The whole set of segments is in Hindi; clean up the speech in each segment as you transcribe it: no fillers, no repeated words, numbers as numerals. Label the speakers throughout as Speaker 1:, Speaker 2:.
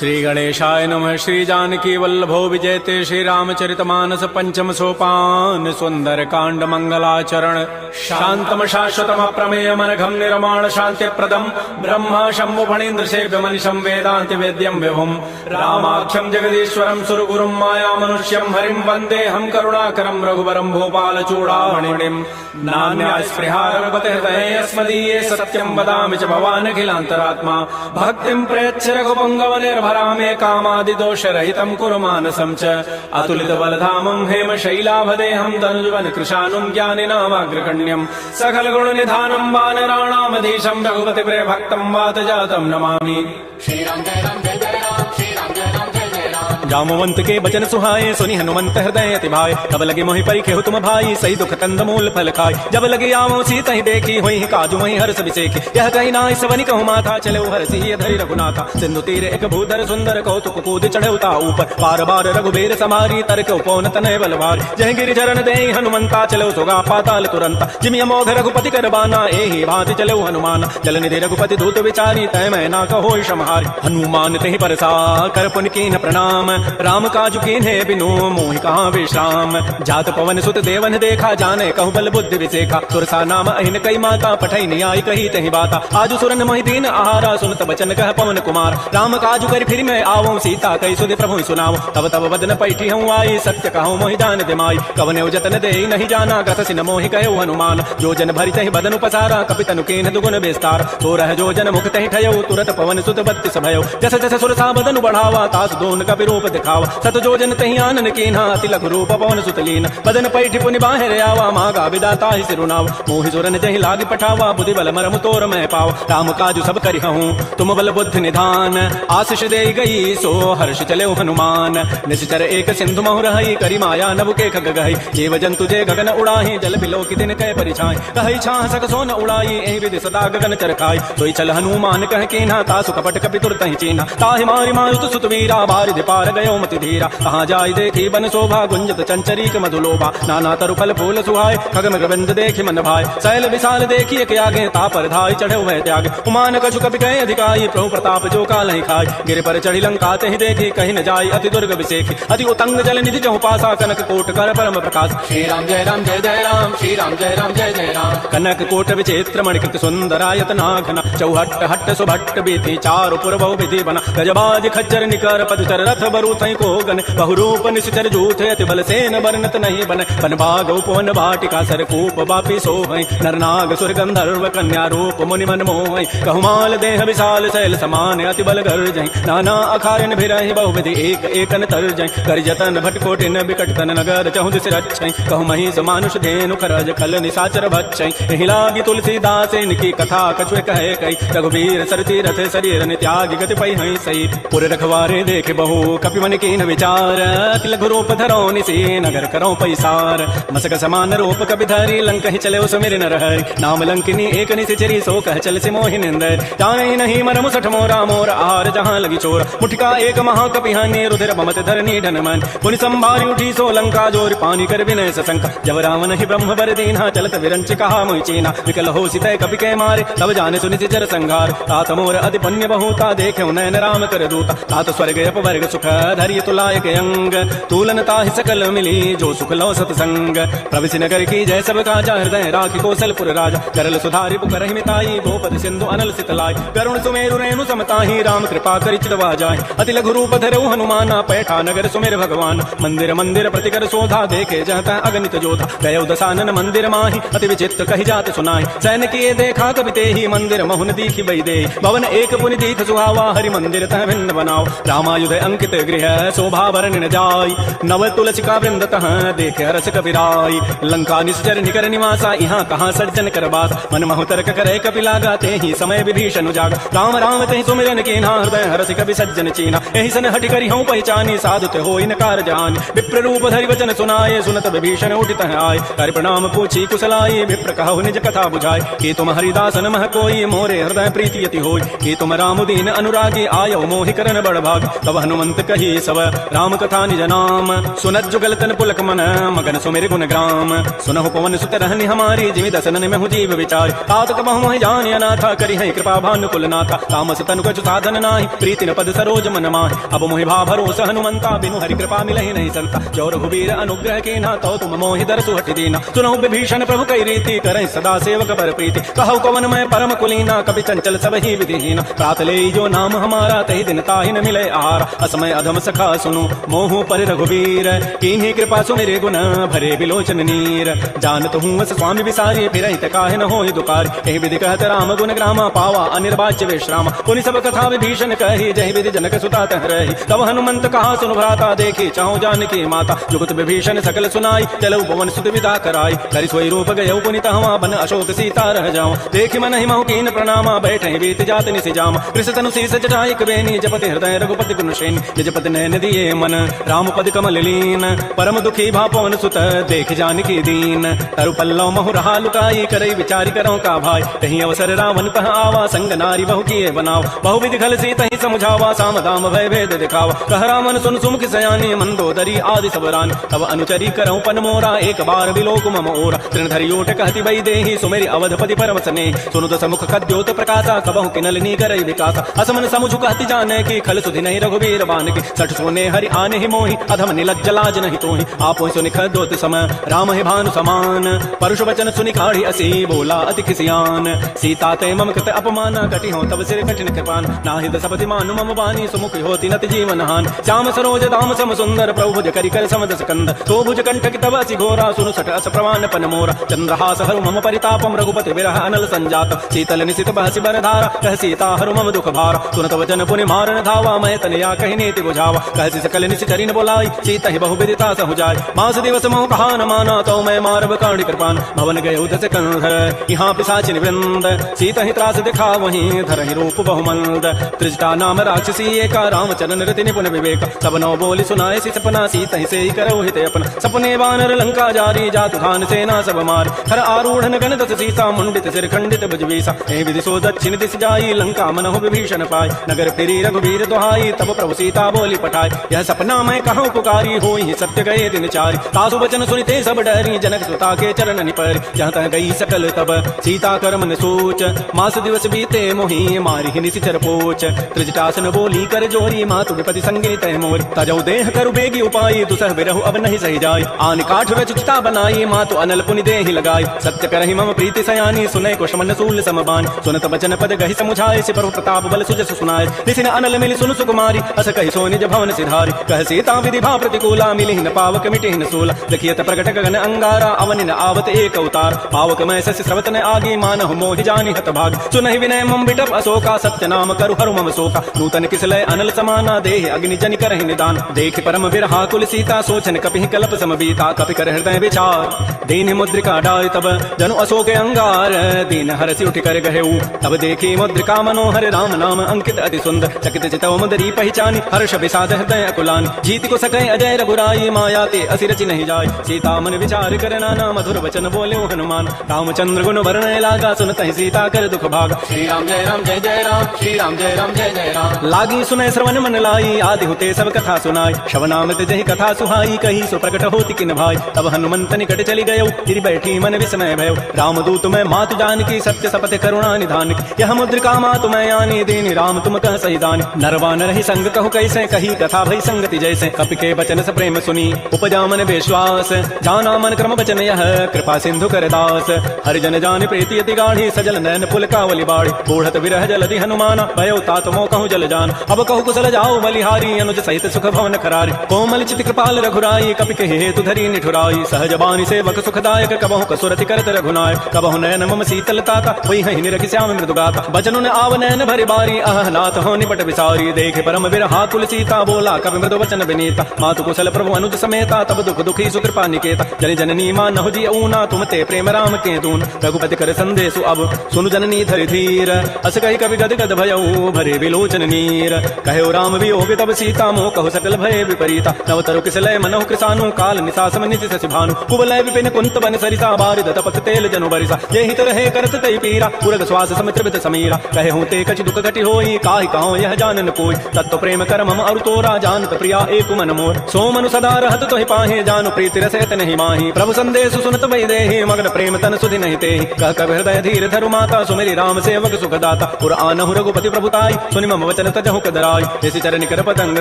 Speaker 1: श्री गणेशाय नमः। श्री जानकी वल्लभो विजयते श्री रामचरितमानस पंचम सोपान सुंदर कांड मंगलाचरण। शांतम शाश्वतम अप्रमेयम अनघम निर्माण शांति प्रदम ब्रह्मा शंभु फणीन्द्र सेव्य मनिषम वेदांति वेद्यम विभुम रामाख्यम जगदीश्वरम सुरगुरुम माया मनुष्यम हरिम वंदे हम करुणाकरम रघुवरम भोपाल चूड़ामणिम नान्या स्पृहा रघुपते हृदये अस्मदीये सत्यम वदामि च भवान् अखिलान्तरात्मा भक्तिं प्रयच्छ रघुपुंगव निर्भरामे कामादिदोष रहितं कुरु मानसं च अतुलित बलधामं हेम शैलाभदेहं तनुजवन कृशानुं ज्ञानिनामाग्रगण्यं सकल गुण निधानं वानराणामधीशं रघुपति प्रिय भक्तं वातजातं नमामि।
Speaker 2: श्रीराम जय राम जय जय राम श्रीराम जय राम जय जय राम।
Speaker 1: जामवंत के बचन सुहाए सुनि हनुमंत हृदय अति भाई तब लगे मोहि परिखे तुम भाई सही दुख कंद मूल फल खाय जब लगे आवो सीता ही देखी हुई काजू वही हर्ष विसेखी यह कही नाय सवनि कहु माथा चले हरसी धरि रघुनाथा सिंधु तीर एक भूधर सुंदर कौतुक कूद चढ़े उता ऊपर बार बार रघुबीर समारी तरक उपौन तनय बल भारी जय गिरि चरण दे हनुमंता चलो सुगा पाताल तुरंता जिमि अमोघ रघुपति कर बाना एहि भांति चलो हनुमान जल निधि रघुपति दूत विचारी तय मैं ना कहो समाहारी हनुमान तेहि परसा कर पुन कीन प्रणाम राम काजु कीन्हे बिनु मोहि कहाँ विश्राम जात पवन सुत देवन देखा जाने कहु बल बुद्धि विसेखा सुरसा नाम अहिन कई माता पठई न्याय कही तहि बाता आजु सुरन मोहि दीन आहारा सुनत बचन कह पवन कुमार राम काजु कर फिर मैं आवो सीता कई सुधि प्रभु सुनाओ तब तब बदन पैठी हूँ आई सत्य कहूँ मोहि दान दिमाई कवने जतन दे नहीं जाना गत सिन मोहि कहो हनुमान जो जन भरि तहि बदन उपसारा कपितनु कीन दुगुन विस्तार तो रह जो जन मुख तहि ठयो तुरत पवन सुत बत्तिस भयो जस जस सुरसा बदन बढ़ावा तास दोन कपि रूप दिखावा सत जो जन तहि आनन कीन्हा अति लघु रूप पवन सुत लीन बदन पैठी पुनि बाहिर आवा मागा विदाता ही सिरुनाव मोहि सुरन जहि लागी पठावा बुद्धि बल मरम तोर मैं पाव राम काजु सब करिहूँ तुम बल बुद्धि निधान आशीष दे गई सो हर्ष चले हनुमान निश्चर एक सिंधु महु रही करी माया नभ के खग गही जीव जंतु जे गगन उड़ाही जल बिलो की दिन कह परिछाई कही छाह सक सोन उड़ाई एहि विधि सदा गगन चरखाई सोई चल हनुमान कह कीन्हा तासु कपट कपि तुरत ही चीन्हा ताहि मारि मारुत सुत वीरा बारिधि पार गयो मति धीरा कहाँ जाय देखी बन शोभा गुंजत चंचरीक मधुलोभा नाना तरु फल फूल सुहाय खगम गबंद देखी मन भाई शैल विशाल देखी एक आगे तापर धाय चढ़े हुए त्याग उमान कछु कपि कहे अधिकाई प्रभु प्रताप जो काल ही खाय गिर पर चढ़ी लंका तहि देखी कहीं न जाय अति दुर्ग विसेखी अति उतंग जल निधि जहु पासा कनक कोट कर परम प्रकाश
Speaker 2: श्रीराम जय राम जय जय राम श्रीराम जय राम जय जय राम।
Speaker 1: कनक कोट विचित्र मणिकृत सुंदरायत नाघना चौहट हट्ट सुभट्ट बीती चारु पुरबहु विधि बना गजबाज खच्चर निकर पदचर रथ बरु थई को गन बहुरूप निश्चर जूथे अति बल सेन बरनत नहीं बन बन भाग उपवन भाटिका सरकूप बापी सोहै नरनाग सुर गंधर्व कन्या रूप मुनि मन मोहै कहमाल देह विशाल शैल समान अति बल गर्जै नाना अखारन भिरहि बहुविधि एक एकन तरजै कर जतन भटकोटिन बिकट तन नगर चहु दिस रक्षै कहु महिष मानुष धेनु खरज खल निशाचर भक्षै एहि लागी तुलसीदास इनकी कथा कछुए कहे कई रघुवीर सरती रथ शरीर त्याग गति पै हई सही पुर रखवारे देख बहु कपि मन कीन विचार तिलघु रूप धरो निसी नगर करो पैसार मसक समान रूप कपि धरी लंक ही चले सुमिर नर हरि नाम लंकिनी एक निशिचरी सो कह चल से मोहि निंदर जाने नहीं मरम सठ मोरा मोर आहार जहाँ लगी चोर मुठिका एक महाकपि हानि रुधिर बमत धरनी धन मन पुनि संभारी उठी सो लंका जोर पानी कर विनय सशंका जब रावण ही ब्रह्म बर दीन्हा चलत विरंच कहा मोहि चीना विकल हो सितय कपि के मारे तब जाने सुनि सिचर संघार तात मोर अति पुण्य बहुता देखे नयन राम कर दूता तात स्वर्ग अपवर्ग सुख धरिय तुलायक अंग तूलन ताहि सकल मिली जो सुख लो सतसंग प्रविश नगर की जय सब काजा हृदय राखी कौशलपुर राजा करल सुधारि पुकर मिताई भूपति सिंधु अनल सितलाई करुण सुमेरु रेणु समताही राम कृपा करि चितवा जाय अति लघु रूप धरऊ हनुमाना पैठा नगर सुमेर भगवान मंदिर मंदिर प्रतिकर शोधा देखे जहता अगणित जोधा गयो दसानन मंदिर माही अति विचित्र कही जात सुनाई सैन किए देखा कवि तेहि मंदिर महुन दीखी बई दे भवन एक पुनि दीख सुहावा हरि मंदिर तह भिन्न बनाओ रामायुध अंकित गृह शोभा वर्णन जाय नव तुलसिका वृंद तह देख हरस कपिराय लंका निश्चर निकर निवासा यहाँ कहाँ सज्जन कर बास मन महु तर्क करे कपि लागा ते ही समय विभीषण उजागा राम राम ते सुमिरन कीन्हा हृदय हरस कपि सज्जन चीना एहि सन हटि करि हूँ पहचानी साधु ते होई न कार जान विप्र रूप धरि वचन सुनाए सुनत विभीषण उठित आय कर प्रणाम पूछी कुशलाई विप्र कहु निज कथा बुझाय कि तुम हरिदासन मह कोई मोरे हृदय प्रीति यति होय कि तुम राम दीन अनुरागी आयो मोहि करन बड़ भाग तब हनुमंत कही कही सब राम कथा निज नाम। सुनत जुगल तन पुलक मन मगन सुमिर गुण ग्राम। सुनहु पवन सुत रहनी हमारी जिमि दसनन में हूँ जीव विचार। तात कबहु मोहि जान अनाथा करी है कृपा भानुकुल नाथा। तामस तनु कछु साधन नाही प्रीति न पद सरोज मन माहि। अब मोहि भा भरोस हनुमंता बिनु हरि कृपा मिलहि नहीं संता। जो रघुबीर अनुग्रह कीना तो तुम मोहि दरसु हटि दीना। सुनहु विभीषण प्रभु कई रीति करहि सदा सेवक पर प्रीति। कहु कवन मैं परम कुलीना कवि चंचल सब ही विधिहीन। प्रात ले जो नाम हमारा तहि दिन ताहि न मिले आहार। असमय अधम सखा सुनु मोहु पर रघुबीर। कीन्ही कृपा सुमिरे गुण भरे विलोचन नीर। जानत हूँ अस स्वामी विसारी फिरहि त काहे न होहि दुकार। एहि विधि कहत राम गुण ग्रामा पावा अनिर्वाच्य विश्राम। पुनि सब कथा विभीषण कही जहि विधि जनक सुता तह रही। तब हनुमंत कहा सुनु भ्राता देखी चाहु जानकी माता। जुगत विभीषण सकल सुनाई चलऊ पवन सुत विदा कराई। करि सोई रूप गयौ पुनि तहवा बन अशोक सीता रह जाऊं। देखि मन ही महु कीन प्रणामा बैठे बीत जात निसि जाम। कृष तनु शीस जटाई कबेनी जपति हृदय रघुपति गुणशेन। निजपति नयन दिए मन राम पद कमल लीन। परम दुखी भा पवन सुत देख जानकी दीन। तरु पल्लव महु रहा लुकाई करई विचारि करौ का भाई। कहीं अवसर रावण तह आवा संग नारी बहु किए बनाव। बहु विधि खल सी तहि समझावा साम दाम भय भेद दिखावा। कह रामन सुन सुमुख सयानी मंदोदरी आदि सबरान। तब अनुचरी करौ पन मोरा एक बार बिलोक मम ओरा। तृणधरि ओट कहति बई देहि सुमेरि अवधपति परवसने। सुनु दस मुख खद्योत प्रकाशा कबहु किनलनी करई विकासा। असमन समुझु कहति जाने की खल सुधि नहीं रघुबीर बान की। सठ सोने हरि आने ही मोहि अधम निलज्ज लाज नहीं तोहि। आपो सुनि खद्योत सम राम ही भानु समान। परुष वचन सुनि काढ़ी असी बोला अति किसियान। सीता ते मम कृत अपमान कटि हो तब सिर कठिन कृपान। नाहि दसपति मानु मम बानी सुमुख होति नति जीवन हान। श्याम सरोज दाम सम सुंदर प्रभु भुज करि कर समदस कंद। तो भुज कंठ तब असि घोरा सुनु सठ अस प्रमाण पन मोरा। चंद्रहास हरु मम परितापम रघुपति विरह अनल संजात। शीतल निशित बहसि बर धारा कह सीता हरु मम दुख भारा। सुनत वचन पुनि मारन धावा मैं तनया कहि नीति बुझावा। कहसि सकल निशिचरि न बोलाई सीता ही बहु विदिता सहु जाय। मास दिवस मोह कहा न माना तो मैं मारब काढ़ि कृपान। भवन गए उदस कंधर यहाँ पिशाचिन वृंद। सीता ही त्रास दिखा वहीं धरहि रूप बहुमंद। त्रिजटा नाम राक्षसी एका रामचरण रति निपुण विवेक। सब नौ बोली सुनाए सी सपना सीता ही से करौ हित अपना। सपने वानर लंका जारी जातु धान सेना सब मार। हर आरूढ़ गण दस सीता मुंडित सिर खंडित भुजवीसा। ए विधि सो दक्षिण दिस जाई लंका मनहु विभीषण पाय। नगर फिरी रघुबीर दुहाई तब प्रभु सीता बोली पठाई। यह सपना मैं कहूँ पुकारी होई सत्य गए दिन चारि। तासु वचन सुनिते सब डरी जनक सुता के चरण निपर। जहाँ तह गई सकल तब सीता कर मन सोच। मास दिवस बीते मोहि मारी ही निशिचर पोच। त्रिजटासन बोली कर जोरी मातु विपति संगे तह मोर। तजौ देह करु बेगी उपाई दुसह बिरहु अब नहीं सही जाय। आन काठ रचिता बनाई मातु अनल पुनि देहि लगाई। सत्य करहि मम प्रीति सयानी सुनै कुशमन सूल समबान। सुनत बचन पद गहि समुझाय से प्रभु प्रताप बल सुजस सुनाय। निसिन अनल मिलि सुनु सुकुमारी अस कहि सो निज भवन सिधारी। कह सीता विधि भा प्रतिकूला मिलि न पावक मिटि न सूला। देखियत प्रगट गगन अंगारा अवनि न आवत एक अवतार। पावक मैं सस स्रवत न आगी मानहु मोहि जानि हत भाग। सुनहि विनय मम बिटप अशोका सत्य नाम करु हरु मम शोका। नूतन किसलय अनल समाना देहि अग्नि जनि करहि निदान। देख परम विरहा कुल सीता सोचन कपिहि कलप समबीता। कपि कर हृदय विचार दीन मुद्रिका डाय तब जनु अशोक अंगार। दीन हरसि उठि कर गहेऊ तब देखी मुद्रिका मनोहर राम नाम अंकित अति सुंदर। चकित चितौ मुदरी पहचानी हर्ष विषाद हृदय अकुलान। जीत को सकै अजय रघुराई माया ते असि रचि नहीं जाय। सीता मन विचार कर नाना मधुर वचन बोल्यो हनुमान। रामचंद्र गुण वर्णय लागा सुनतहि सीता कर दुख भाग।
Speaker 2: श्री राम जय राम जय जय राम। श्री राम जय राम जय जय राम।
Speaker 1: लागी सुनय श्रवण मन लाई आदि होते सब कथा सुनाई। श्रवणामृत जहि कथा सुहाई कही सो प्रकट होति किन भाई। तब हनुमंत निकट चली गयो गिरि बैठी मन विस्मय भयो। रामदूत मैं मातु जानकी सत्य सपथ करुणा निधान। यह मुद्रिका मातु मैं आनी दीनी राम तुम कह सही दान। नरवान रही संग कहु कैसे कही कथा भई संगति जैसे। कपि के बचन स प्रेम सुनी उपजा मन विश्वास। जाना मन क्रम बचन यह कृपा सिंधु कर दास। हरिजन जान प्रीति अति गाढ़ी सजल नयन पुलकावली बाड़ी। बूढ़त विरह जलधि हनुमाना भयो तात मोह कहूँ जल जान। अब कहु कुशल जाओ बलिहारी अनुज सहित सुख भवन खरारी। कोमल चित कृपाल रघुराई कपि के हेतु धरी निठुराई। सहज बानी सेवक सुखदायक कबहु कसुरति करत रघुनाय। कबहु नयन मम शीतलता का होई है निरखि श्याम मृदुगाता। बचनु न आव नयन भरि बारी अह नाथ हो निपट विसारी। देखे परम विरहा कुल सीता बोला कवि मृदु वचन विनीता। मातु कुशल प्रभु अनुज समेता तब दुख दुखी सुकृपा निकेता। जन जननी मानहु जी ऊना तुम ते प्रेम राम के दून। रघुपति कर संदेशु अब सुनु जननी धरि धीर। अस कहि कवि गद गद भयऊ भरे विलोचन नीर। कहो राम वियोग तब सीता मोह कहु सकल भय विपरीता। नव तरु किसलय मनहु कृसानु काल निसासम निति शशि भानु। कुवलय विपिन कुंत बन सरिसा बारिद तपत तेल जनु बरिसा। येहि तरहे करत तै पीरा पुरग श्वास समित समीरा। कहे हूँ ते कछ दुख घटि होई काहि कहो यह जानन कोई। तत्व प्रेम कर मम और तोरा जानत प्रिया एक मन मोर सो मनु सदा रहत तोहि पाहे जानु प्रीति रसत नहीं माही प्रभु संदेश सुनत वै देहि मगन प्रेम तन सुधि नहीं तेहि कह कब हृदय धीर धरु माता सुमेरी राम सेवक सुखदाता पुर आनहु रघुपति प्रभुताई सुनि मम वचन तजहु कदराई जैसी चरण कर पतंग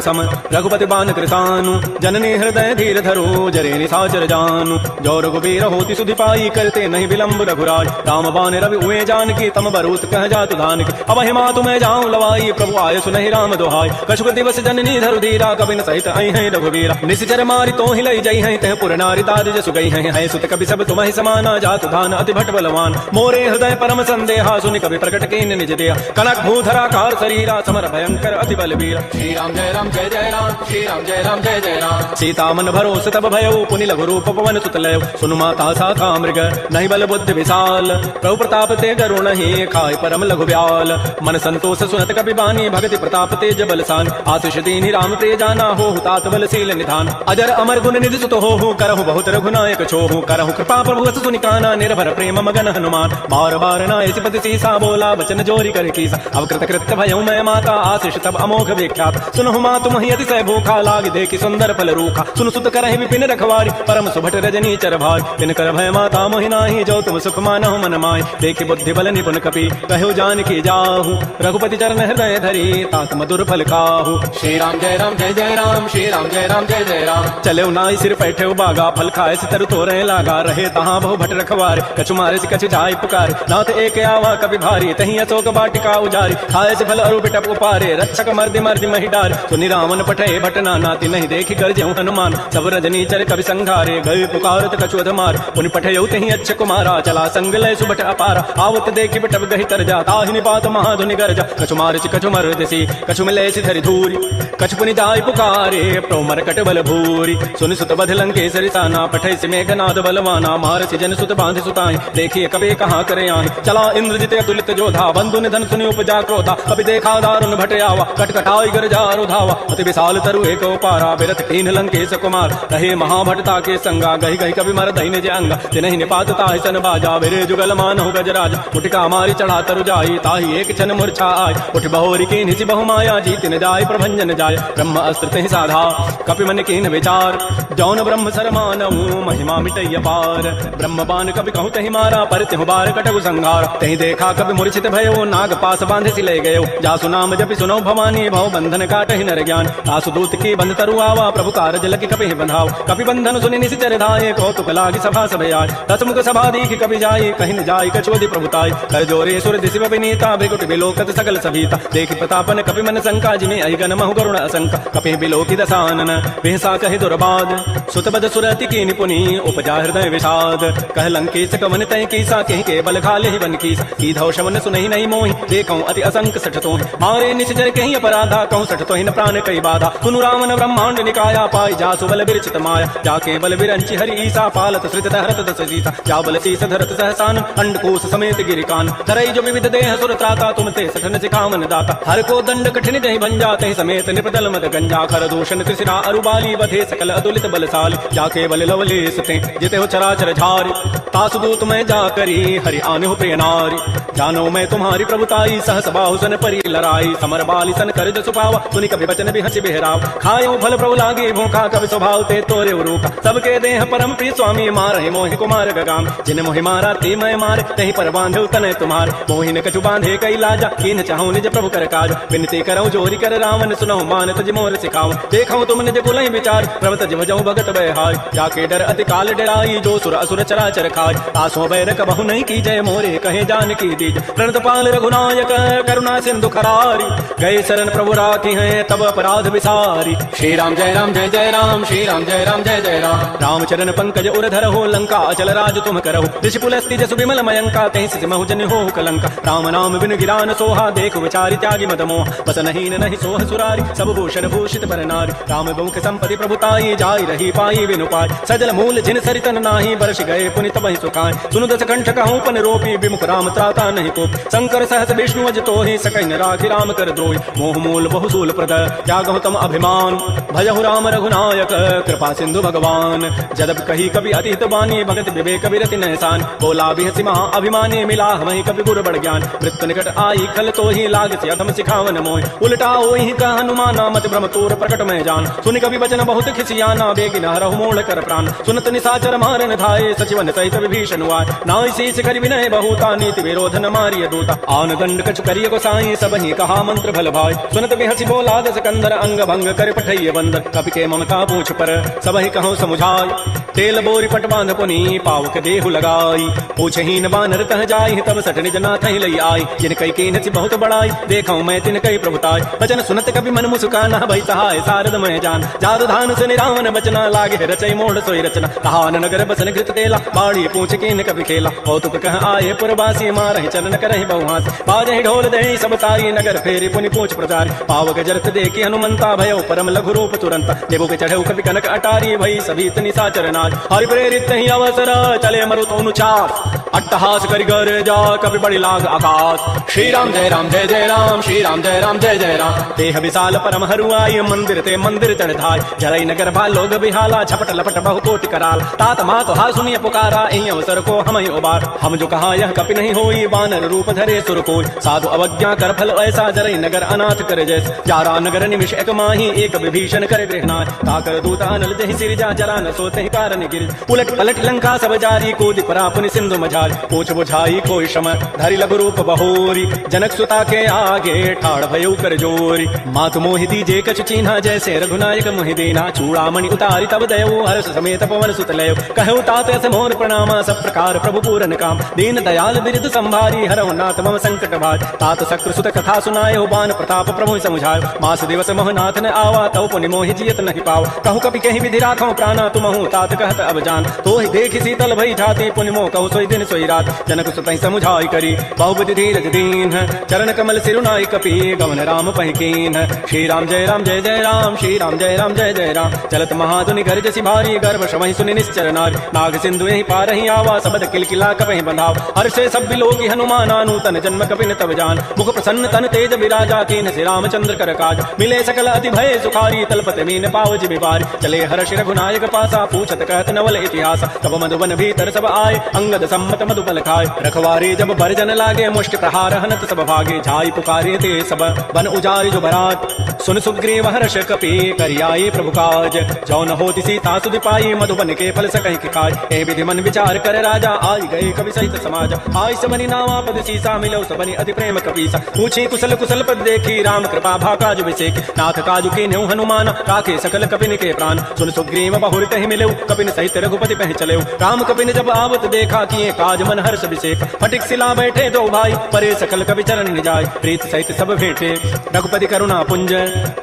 Speaker 1: सम रघुपति बान कृतानु जननी हृदय धीर धरो जरे निसाचर जानु जो रघुबीर होति सुधि पाई करते नहीं विलंब रघुराज राम बान रवि उए जान की तम बरूत कह जातु धान की अब हिमा तुम्हें जाऊं लवाई प्रभु आय सुनहि राम दोहाई कछुक दिवस जननी धरु धीरा कबिन सहित आई है रघुबीरा निश्चर मारी तो ही लई जई है तह पुर नारी ताज जसु गई है सुत कवि सब तुम्हें समाना जातु धान अति भट बलवान मोरे हृदय परम संदेहा सुनि कवि प्रकट कीन निज दिया कनक भूधरा कार शरीरा समर भयंकर अति बलबीरा
Speaker 2: श्री राम जय राम जय जय राम श्री राम जय राम जय जय राम
Speaker 1: सीता मन भरोस तब भयो पुनि लघु रूप पवन सुत लयो सुनु माता साखा मृग नहीं बल बुद्धि विशाल प्रभु प्रताप ते गरुण ही खाय परम लघु ब्याल मन संतोष सुनत कपि बानी भगति प्रताप तेज बलसान आशीष दीनि राम प्रिय जाना हो तात बल शील निधान अजर अमर गुण निधि सुत हो करहु बहुत रघुनायक छोहु करहु कृपा प्रभु बस सुनि काना निर्भर प्रेम मगन हनुमान बार बार नाय सिपति सीसा बोला वचन जोरी कर कीसा अवकृत कृत्य भयउ मैं माता आशीष तब अमोघ विख्यात सुनहु मा तुम अति सह भूखा लाग देखि सुंदर फल रूखा सुन सुत करहि विपिन रखवारी परम सुभट रजनी चर भाई तिन कर भय माता मोहि नाहि जो तुम सुख मानहु मन माय देखि बुद्धि बल निपुण कपि कहु जान की जाहु रघुपति चरण हृदय धरी तात मधुर फल खाहु
Speaker 2: श्री राम जय राम जय जय राम श्री राम जय राम जय जय राम
Speaker 1: चले नाई सिर बैठे बागा फल खाए सितर तोरे लागा रहे तहाँ बहु भट रखवार कछु मारे से कछु जाय पुकार नाथ एक आवा कभी भारी तही अशोक बाटिका उजारी खाए से फल अरु बिटप उपारे रक्षक मर्दि मर्दि मही डार सुनि रावण पठे भटना नाति नहीं देखि कर जेहु हनुमान सब रजनी चर कवि संघारे गए पुकारत कछु अधमार पुनि पठे तही अच्छ कुमारा चला संग लय सुबट अपारा आवत देखि बिटप गहि तर जा ताहि निपात महाधुनि गरजा कछु मारे कछु मर देसी कछु मिले सि धरि धूरी कछु पुनि जाय पुकारे प्रभु मरकट बल भूरी सुनि सुत बध लंकेसरि साना पठे से मेघनाद बलवाना मार से जन सुत बांधि सुताई देखिए कबे कहाँ करे आए चला इंद्रजित अतुलित जोधा बंधु निधन सुनि उपजा क्रोधा कभी देखा दारुण भट आवा कटकटाई गरजारु धावा अति विशाल तरु एक पारा बिरथ कीन लंकेश कुमार रहे महाभटता के संगा गही गही कभी मर दहिन जे अंगा जिनहि निपात ताहि सन बाजा बिरे जुगल मान हो गजराज उठका मारी चढ़ा तरु जाई ताहि एक छन मूर्छा आय उठ बहोरी की निसि बहु माया जीत न जाय प्रभंजन जाय ब्रह्म अस्त्र तहि साधा कपि मन कीन विचार जौन ब्रह्म सरमानहु महिमा मिटय पार ब्रह्म बान कभी कहूँ तहि मारा पर तिहु बार कटहु संहार तहि देखा कभी मूर्छित भयो नाग पास बांधे सि ले गयो जासु नाम जपि सुनो भवानी भव बंधन काटहि नर ज्ञान आसु दूत की बंध तरु आवा प्रभु कारज लगी कपि बंधाव कपि बंधन सुनि निश्चर धाये कौतुक लागी सभा सब आय दसमुख सभा दीख कपि जाय कहि न जाय कछुअधि प्रभुताय कर जोरे सुर दिशि विनीता बिगुट बिलोकत सकल सभीता देखि प्रतापन कपि मन शंका जिमे अहिगन महु करुण असंका कपि बिलोकि दसानन बिहसा कहि दुर्बाद सुतबद सुरति की निपुनि उपजा हृदय विषाद कह लंकेश कवन तय कीसा कहि के बल खाले ही बन कीसा की धौ शमन सुनहि नहीं मोहि देखौ अति असंक सठतो मारे निश्चर कहि अपराधा कहूँ सठतो हिन प्राण कई बाधा सुनु रामन ब्रह्मांड निकाया पाई जासु बल विरचित माया जाके बल विरंचि हरि ईसा पालत सृत हरत दस सीता जा बल शीस धरत सहसान अंडकोश समेत गिरिकान तरई जो विविध देह सुर त्राता तुम ते सठन सिखावन दाता हर को दंड कठिन जहि भंजा तहि समेत निपदल मद गंजा खर दूषण त्रिशिरा अरुबाली बधे सकल अतुलित बलशाली जाके बल लवलेस ते जिते हो चराचर झारी तासु दूत मैं जा करी हरि आने हो प्रिय नारी जानो मैं तुम्हारी प्रभुताई सहस बाहु सन परी लड़ाई समर बाली सन कर जसु पावा सुनि कभी बचन भी हंसी बेहराव खायो फल प्रभु लागे भूखा कभी स्वभाव ते तोरे उरूखा सबके देह परम प्रिय स्वामी मारे मोहि कुमार गगाम जिन मोहि मारा ते मैं मारे तही पर बांधे तने तुम्हारे मोहि न कछु बांधे कई लाजा कीन चाहूं निज प्रभु कर काज विनती करऊं जोरी कर रावण सुनहु मान तज मोर सिखाऊं देखऊं तुम निज कुलहि विचार प्रभु तज भजऊं भगत बहाय जाके डर अति काल डराई जो सुर असुर चराचर खाय आसो बैर कबहु नहीं की जय मोरे कहे जान की दीज प्रणत पाल रघुनायक करुणा सिंधु खरारी गए शरण प्रभु राखी हैं तब अपराध विसारी
Speaker 2: श्री राम जय राम जय जय राम श्री राम जय राम जय जय राम
Speaker 1: राम चरण पंकज उर धरहो लंका अचल राज तुम करहो ऋषि पुलस्ति जसु विमल मयंका तहि सिमहु जन हो कलंका राम नाम बिन गिरान सोहा देख विचारि त्यागी मद मोह बस नहीं नहीं सोह सुरारी सब भूषण भूषित पर नारी राम बहुख संपत्ति प्रभुताई जाय रही पाई बिनु पाय सजल मूल जिन सरितन नाही बरस गए पुनि तब वही सुखाए सुनु दस कंठ कहूँ पन रोपी विमुख राम त्राता नहीं को शंकर सहस विष्णु अज तो ही सकई न राखी राम कर द्रोही मोह मूल बहुसूल प्रद त्यागहु तम अभिमान भजहु राम रघुनायक कृपा सिंधु भगवान जदब कही कभी अतित बानी भगत विवेक विरति नहसान बोला भी हसी महा अभिमानी मिला वही कभी गुर बड़ ज्ञान मृत्यु निकट आई खल तो ही लाग से अधम सिखावन मोह उल्टा ओहि का हनुमाना मत भ्रम तोर प्रकट में जान सुन कभी वचन बहुत खिसियाना बेगी नहरहु मोड़ कर प्राण सुनत निसाचर मारन धाये सचिवन सहित विभीषण वाय नाई शीस करि विनय बहुता नीति विरोध न मारिय दूता आन दंड कछ करिय गोसाई सब ही कहा मंत्र भल भाई सुनत भी हसी बोला दस कंदर अंग भंग कर पठैय बंदर कपि के ममता पूछ पर सब ही कहूँ समुझाय तेल बोरी पट बांध पुनी पावक देहु लगाई पूछहीन बानर तह जाई तब सट निज नाथ ही लई आई जिन कई के नसी बहुत बड़ाई देखऊं मैं तिन कई प्रभुताई वचन सुनत कभी मन मुस्काना भई सहाय सारद मैं जान जादु धान सुनि रावण बचना लागे रचई मोड़ सोई रचना कहान नगर बसन घृत तेला बाड़ी पूछ के न कभी खेला कौतुक कह आए पुरवासी मारहि चलन करहि बहुहास बाजहि ढोल दे सब तारी नगर फेरी पुनि पूछ प्रचारी पावक जरत देखी हनुमंता भयो परम लघु रूप तुरंत देवो के चढ़े कभी कनक अटारी भई सभी तनि साचर नाच हरि प्रेरित ही अवसर चले मरुत अनुचार अट्टहास करि गर जा कभी बड़ी लाग आकाश श्री राम जय राम जय जय राम श्री राम जय राम जय जय राम देह विशाल परम हरुआई मंदिर ते मंदिर चढ़ धाय जरई नगर भा लोग बिहाला झपट लपट बहु कोटि कराल तात मा तो हा सुनिय पुकारा एहि अवसर को हम उबार हम जो कहा यह कपि नहीं होई बानर रूप धरे सुर कोई साधु अवज्ञा कर फल ऐसा जरई नगर अनाथ करे जैस जारा नगर निमिष एक माही एक विभीषण कर गृहनाथ ताकर दूत अनल जहि सिरजा जरा न सोते ही कारण गिर उलट पलट लंका सब जारी कूदि परा पुनि सिंधु मझारी पूछ बुझाई कोई शम धरि लघु रूप बहोरी जनक सुता के आगे ठाड़ भयो कर जोरी मातु मोहि दीजे कछ चीन्हा जैसे रघुनायक मोहि दीना चूड़ामणि उतारी तब दयो हर्ष समेत पवन सुत लयो कहु तात ऐसे मोर प्रणामा सब प्रकार प्रभु पूरन काम दीन दयाल बिरद संभारी हरहु नाथ मम संकट भार तात सक्र सुत कथा सुनायो बान प्रताप प्रभु समुझायो मास दिवस मोहनाथ न आवा तव पुनि मोहि जियत नहीं पाव कहु कपि कहीं विधि राखो प्राणा तुमहु तात कहत अब जान तो ही देख शीतल भई ठाती पुनि मोह कहु सोई दिन सोई रात जनक सुतहि समुझाई करी बहुबुद्धि धीरज दीन चरण कमल सिरुनाई कपि गवन राम पहिकीन श्री राम जय राम जय जय राम श्री राम जय राम जय जय राम चलत महाधुनि गर्ज सि भारी गर्भ शमहि सुनि निश्चर नारी नाग सिंधु यही पार ही आवा सबद किलकिला कपहि बंधाव हर्षे सब बिलोकी हनुमान नूतन जन्म कपि न तब जान मुख प्रसन्न तन तेज विराजा कीन श्री रामचंद्र कर काज मिले सकल अति भय सुखारी तलपत मीन पावज बिबारी चले हर्ष रघुनायक पासा पूछत कहत नवल इतिहास तब मधुबन भीतर सब आए अंगद सम्मत मधुबल खाए रखवारे जब बरजन लागे मुष्टि प्रहार हनत सब भागे झाई पुकारे ते सब बन उजारि जो बरात सुन सुग्रीव हर्ष कपि करियाई प्रभु काज जौन होति सीता सुधि पाई मधुबन के फल सकहि के काज ए विधि मन विचार कर राजा आई गए कवि सहित समाज आई सबनि नावा पद सीसा मिलो सबनि अति प्रेम कपीसा पूछी कुशल कुशल पद देखी राम कृपा भा काज विसेक नाथ काजु के न्यू हनुमान काके सकल कपिन के प्राण सुन सुग्रीव बहुरत ही मिलो कपिन सहित रघुपति पह चले राम कपिन जब आवत देखा किए काज मन हर्ष विसेक फटिक सिला बैठे दो भाई परे सकल कवि चरण निजाय प्रीत सहित सब भेंटे रघुपति करुणा पुंज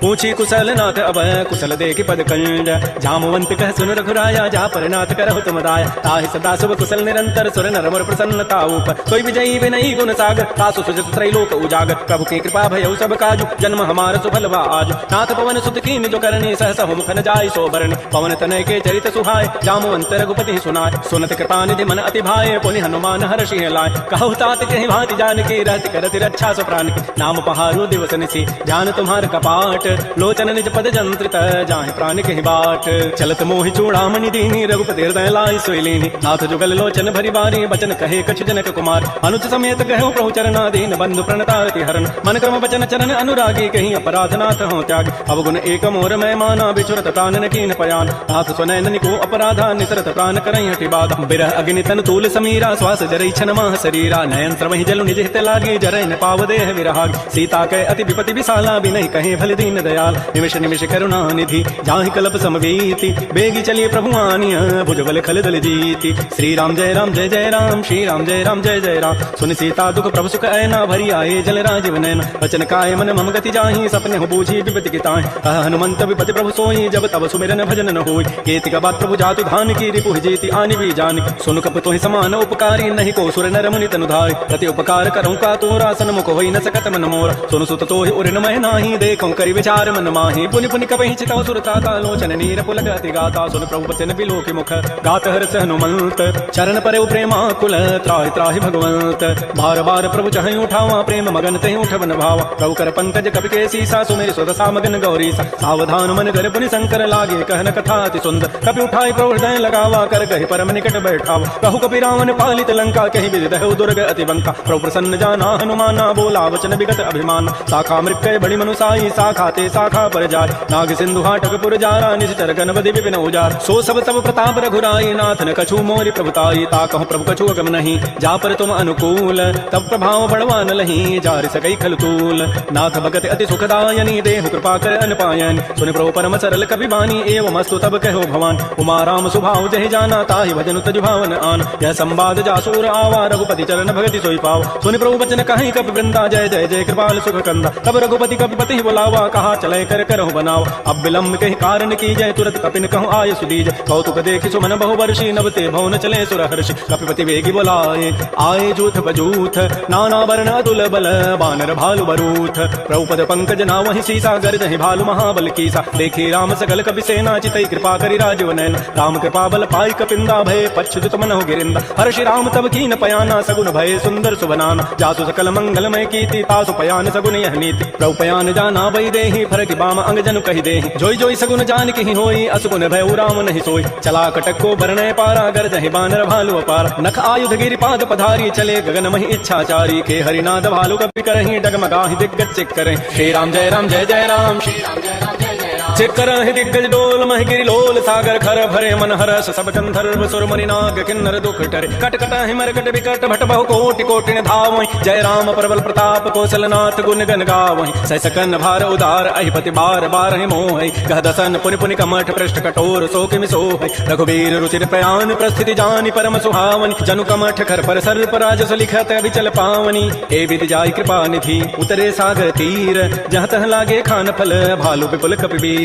Speaker 1: पूछी कुशल नाथ अब कुशल देखि पद कंज जामवंत कह सुन रघुराया जा पर नाथ करहु तुम दाया ताहि सदा शुभ कुशल निरंतर सुर नर मोर प्रसन्नता ऊपर कोई विजयी विनयी गुण सागर तासु सुजस त्रैलोक उजागर प्रभु की कृपा भयउ सब काजु जन्म हमार सुफल बा आज नाथ पवन सुत कीन जो करनी सहस मुख न जाय सोबरनी पवन तनय के चरित सुहाय जामवंत रघुपति सुनाय सुनत कृपा निधि मन अति भाय पुनि हनुमान हर्षि लाय कहु तात कहि भांति जान की रहति करति रक्षा सो प्राण की नाम पहारो दिवस निसी ध्यान तुम्हार कपाट लोचन निज पद जंत्रित जाहि प्राण कहि बाट चलत मोहि चूड़ामणि दीनी रघुपति हृदय लाई सोई लीनी नाथ जुगल लोचन भरि बारी बचन कहे कछ जनक कुमार अनुज समेत कहु प्रभु चरणा दीन बंधु प्रणतारति हरण मन क्रम बचन चरण अनुरागी कहीं अपराध नाथ हो त्याग अवगुण एक मोर मैं माना बिचुरत प्राण न कीन पयान नाथ सुनैन को अपराधा निसरत प्राण करई हटि बाधा बिरह अग्नि तन तूल समीरा श्वास जरई छन माह शरीरा नयन श्रवहि जल निज हित लागी जरई न पाव देह विरहाग सीता के अति विपति विशाला बिनहि कहे भल दीन दयाल निमिष निमिष करुणा निधि जाहि कल्प समवीति बेगी चलिए प्रभु आनिया भुजबल खल दल जीति श्री राम जय राम जय जय राम श्री राम जय राम जय जय राम सुन सीता दुख प्रभु सुख ऐना भरी आए जल राजीव नैन वचन काय मन मम गति जाहि सपने हो बूझी विपति की ताहि हनुमंत विपति प्रभु सोई जब तब सुमिरन भजन न होई केति का बात प्रभु जातु धान की रिपु जेति आनि भी जान सुन कप तोहि समान उपकार उपकारी नहीं को सुर नर मुनि तनु धाय प्रति उपकार करऊं का तोरा सन्मुख होई न सकत मन मोरा सुन सुत तो उरिन मह नाही देखऊं करि विचार मन माही पुनि पुनि कपहि चितौ सुरता का लोचन नीर पुलक अति गाता सुन प्रभु बचन बिलो के मुख गात हर्ष हनुमंत चरण पर प्रेमा कुल त्राहि त्राहि भगवंत बार बार प्रभु चहि उठावा प्रेम मगन तहि उठवन भावा प्रभु कर पंकज कपि के सीसा सुमेर सुदसा मगन गौरी सा सावधान मन कर पुनि शंकर लागे कहन कथा अति सुंदर कपि उठाई प्रभु हृदय लगावा कर कहि परम निकट बैठावा कहु कपि रावण पालित लंका कहि विदित है दुर्ग अति बंका प्रभु प्रसन्न जाना हनुमाना बोला वचन विगत अभिमान शाखा मृक्कय बड़ी मनुसाई शाखा ते शाखा पर जाय नाग सिंधु हाटक पुर जारा निश्चर गणपति विपिन उजार सो सब प्रताप रघुराई नाथ न कछु मोरि प्रभुताई ताकहु प्रभु कछु अगम नहीं जा पर तुम अनुकूल तब प्रभाव बड़वान लही जारि सकई खलतूल नाथ भगत अति सुखदायनी देहु कृपा कर अनपायन सुन प्रभु परम सरल कपि बानी एवं अस्तु तब कहो भवान उमा राम सुभाव जहि जाना ताहि भजन तजु भावन आन यह संवाद जासूर आवा रघुपति चरण भगति सोई पाव सुनि प्रभु वचन कहि कपि वृंदा जय जय जय कृपाल सुख कंदा तब रघुपति कपि पति बुलावा कहा चले कर करहु बनाव अब विलंब कहि कारण की जय तुरत कपिन कहूँ आय सुदीज कौतुक देखि सुमन बहु वर्षी नवते भवन चले सुर हर्षि कपिपति वेगी बोलाए आए जूथ बजूथ नाना वर्ण अतुल बल बानर भालु बरूथ प्रभुपद पंकज नावहि सीसा गर्जहि भालु महाबल कीसा देखी राम सकल कपि सेना चितई कृपा करि राजीव नैन राम कृपा बल पाई कपिंदा भय पच्छुत मनहु गिरिंदा हर्षि राम तब कीन पयाना सगुन भय सुंदर सुबनाना जासु सकल मंगलमय कीर्ति तासु पयान सगुन यह नीति प्रभु पयान जाना वै देहि फरकि बाम अंग जनु कहि देहि जोई जोई सगुन जान की होई असुगुन भय राम नहीं सोई चला कटक को बरनय पारा गर्जहि बानर भालु अपार नख आयुध गिरि पाद पधारी चले गगन महि इच्छाचारी के हरिनाद भालु कपि करहि डगमगाहि दिग्गज चिक करहि श्री राम जय राम जय जय राम
Speaker 2: श्री राम जय राम जय जय राम
Speaker 1: चिक करहि दिग्गज डोल महि गिरि लोल सागर खर भरे मन हरस सब गंधर्व सुर मुनि नाग किन्नर दुख टरे कट कट हिमरकट विकट भट बहु कोटि कोटिन धावहि जय राम प्रबल प्रताप कौशलनाथ गुण गन गावहि सह सकन भार उदार अहिपति बार बार हि मोहि गह दसन पुनि पुनि कमठ पृष्ठ कठोर सो किमि सोहि रघुबीर रुचिर प्रयान प्रस्थिति जानि परम सुहावनि जनु कमठ खर पर सर्प राजस लिखत विचल पावनि ए विधि जाय कृपा निधि उतरे सागर तीर जहाँ तह लागे खान फल भालु विपुल कपिवीर